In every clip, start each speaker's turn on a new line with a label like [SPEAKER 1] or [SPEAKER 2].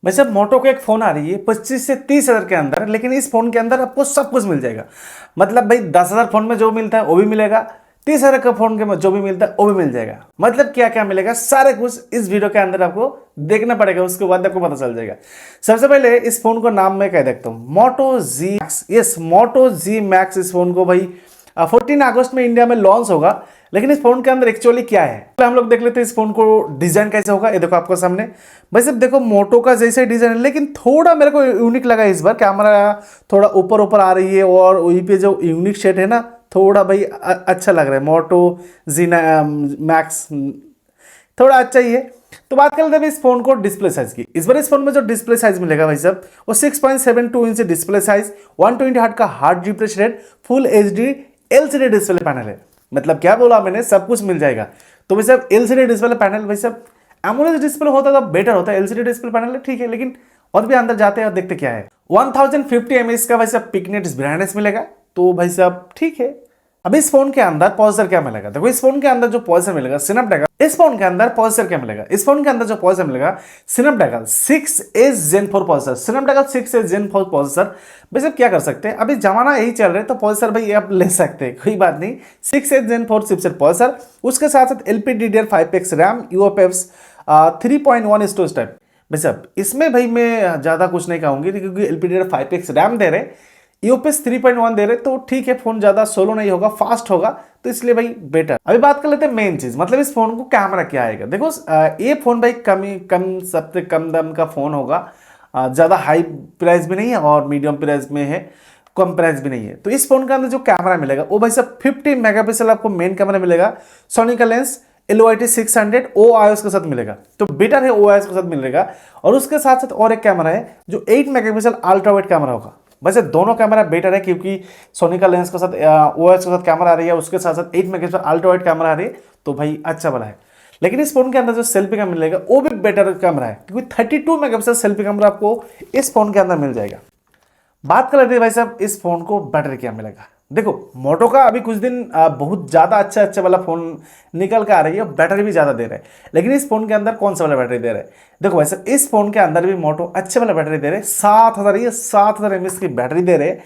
[SPEAKER 1] वैसे मोटो को एक फ़ोन आ रही है 25 से 30 हज़ार के अंदर, लेकिन इस फ़ोन के अंदर आपको सब कुछ मिल जाएगा। मतलब भाई 10 हज़ार फ़ोन में जो मिलता है वो भी मिलेगा, 30 हज़ार का फ़ोन के में जो भी मिलता है वो भी मिल जाएगा। मतलब क्या क्या मिलेगा सारे कुछ इस वीडियो के अंदर आपको देखना पड़ेगा, उसके बाद आपको पता चल जाएगा। सबसे पहले इस फ़ोन को नाम में कह देखता हूँ, मोटो जी मैक्स। यस, मोटो जी मैक्स। इस फ़ोन को भाई 14 अगस्त में इंडिया में लॉन्च होगा। लेकिन इस फोन के अंदर एक्चुअली क्या है, पहले हम लोग देख लेते हैं इस फोन को डिजाइन कैसे होगा। ये देखो आपको सामने, भाई सब देखो मोटो का जैसे डिजाइन है, लेकिन थोड़ा मेरे को यूनिक लगा इस बार। कैमरा थोड़ा ऊपर ऊपर आ रही है और वहीं पे जो यूनिक शेड है ना, थोड़ा भाई अच्छा लग रहा है। मोटो जीना मैक्स थोड़ा अच्छा ही है। तो बात कर लेते हैं इस फोन को डिस्प्ले साइज की। इस बार इस फोन में जो डिस्प्ले साइज मिलेगा भाई साहब, वो 6.72 इंच डिस्प्ले साइज, 120 हर्ट्ज का hard refresh rate, full HD LCD display panel है। मतलब क्या बोला मैंने, सब कुछ मिल जाएगा। तो भाई साहब एलसीडी डिस्प्ले पैनल, भाई साहब एमोलेड डिस्प्ले होता तो बेटर होता है। एलसीडी डिस्प्ले पैनल है ठीक है, लेकिन और भी अंदर जाते हैं और देखते क्या है। 1050 mAh का भाई साहब पिकनेट ब्राइटनेस मिलेगा। तो भाई साहब ठीक है। अब इस फोन के अंदर प्रोसेसर क्या मिलेगा, देखो इस फोन के अंदर जो प्रोसेसर मिलेगा स्नैपड्रैगन। इस फोन के अंदर प्रोसेसर क्या मिलेगा, इस फोन के अंदर जो प्रोसेसर मिलेगा Snapdragon 6s Gen 4 processor. Snapdragon 6s Gen 4 processor. भाई साहब क्या कर सकते हैं, अभी जमाना यही चल रहा है तो प्रोसेसर भाई आप ले सकते हैं, कोई बात नहीं। 6s Gen 4 चिपसेट प्रोसेसर, उसके साथ साथ LPDDR5X RAM, UFS 3.1 storage type. भाई साहब इसमें भाई मैं ज़्यादा कुछ नहीं कहूँगी, क्योंकि LPDDR5X रैम दे रहे, यूपीएस 3.1 दे रहे, तो ठीक है फोन ज्यादा सोलो नहीं होगा, फास्ट होगा, तो इसलिए भाई बेटर। अभी बात कर लेते हैं मेन चीज, मतलब इस फोन को कैमरा क्या आएगा। देखो ये फोन भाई कम सबसे कम दाम का फोन होगा। ज्यादा हाई प्राइस भी नहीं है और मीडियम प्राइस में है, कम प्राइस भी नहीं है। तो इस फोन के अंदर जो कैमरा मिलेगा वो भाई साहब 50 मेगापिक्सल आपको मेन कैमरा मिलेगा। सोनी का लेंस LOIT 600 OIS के साथ मिलेगा, तो बेटर है OIS के साथ मिलेगा। और उसके साथ साथ और एक कैमरा है जो 8 मेगापिक्सल अल्ट्रा वाइड कैमरा होगा। वैसे दोनों कैमरा बेटर है, क्योंकि सोनी का लेंस के साथ OIS के साथ कैमरा आ रही है, उसके साथ साथ 8 मेगापिक्सल अल्ट्रा वाइड कैमरा आ रही है, तो भाई अच्छा वाला है। लेकिन इस फोन के अंदर जो सेल्फी कैमरा मिलेगा वो भी बेटर कैमरा है, क्योंकि 32 मेगापिक्सल सेल्फी कैमरा आपको इस फोन के अंदर मिल जाएगा। बात कर लेते हैं भाई साहब इस फोन को बैटरी क्या मिलेगा। देखो मोटो का अभी कुछ दिन बहुत ज़्यादा अच्छे वाला फ़ोन निकल के आ रही है, बैटरी भी ज़्यादा दे रहा है। लेकिन इस फोन के अंदर कौन सा वाला बैटरी दे रहा है, देखो भाई साहब इस फोन के अंदर भी मोटो अच्छे वाला बैटरी दे रहे हैं। 7000, ये 7000 mAh की बैटरी दे रहे हैं,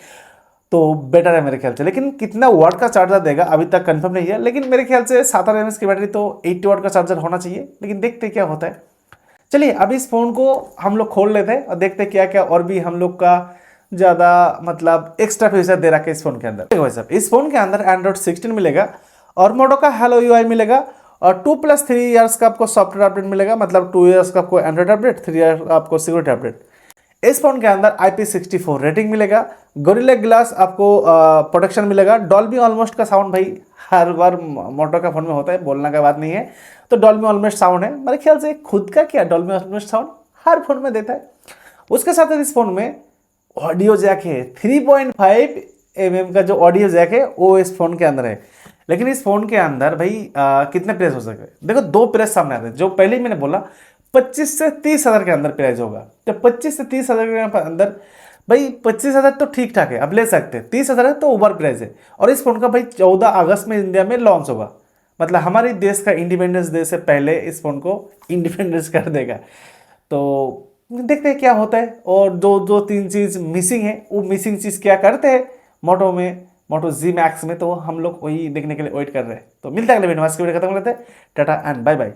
[SPEAKER 1] तो बेटर है मेरे ख्याल से। लेकिन कितना वाट का चार्जर देगा अभी तक कंफर्म नहीं है, लेकिन मेरे ख्याल से 7000 mAh की बैटरी तो 80 वाट का चार्जर होना चाहिए, लेकिन देखते क्या होता है। चलिए अब इस फोन को हम लोग खोल लेते हैं और देखते हैं क्या क्या और भी हम लोग का ज़्यादा मतलब एक्स्ट्रा फीचर दे रखा है इस फोन के अंदर। देखो भाई साहब इस फोन के अंदर एंड्रॉइड 16 मिलेगा और मोटो का हेलो यूआई मिलेगा, और 2+3 इयर्स का आपको सॉफ्टवेयर अपडेट मिलेगा। मतलब 2 इयर्स का आपको एंड्रॉइड अपडेट, 3 ईयर आपको सिक्योरिटी अपडेट। इस फोन के अंदर IP64 रेटिंग मिलेगा, गोरिल्ला ग्लास आपको प्रोटेक्शन मिलेगा, डॉल्बी ऑलमोस्ट का साउंड भाई हर बार मोटो का फोन में होता है, बोलने का बात नहीं है, तो डॉल्बी ऑलमोस्ट साउंड है मेरे ख्याल से। खुद का क्या डॉल्बी ऑलमोस्ट साउंड हर फोन में देता है। उसके साथ इस फोन में ऑडियो जैक है, 3.5 mm का जो ऑडियो जैक है वो इस फोन के अंदर है। लेकिन इस फोन के अंदर भाई कितने प्राइस हो सकते हैं, देखो दो प्राइस सामने आते हैं। जो पहले ही मैंने बोला 25 से 30 हज़ार के अंदर प्राइस होगा, तो 25 से 30 हज़ार के अंदर भाई 25 हज़ार तो ठीक ठाक है, अब ले सकते हैं। 30 हज़ार है तो ओवर प्राइस है। और इस फोन का भाई 14 अगस्त में इंडिया में लॉन्च होगा, मतलब हमारे देश का इंडिपेंडेंस डे से पहले इस फोन को इंडिपेंडेंस कर देगा। तो देखते हैं क्या होता है। और जो दो तीन चीज़ मिसिंग है, वो मिसिंग चीज़ क्या करते हैं मोटो में, मोटो जी मैक्स में, तो हम लोग वही देखने के लिए वेट कर रहे हैं। तो मिलता है अगले वीडियो में, आज की वीडियो खत्म करते हैं। Tata and bye bye.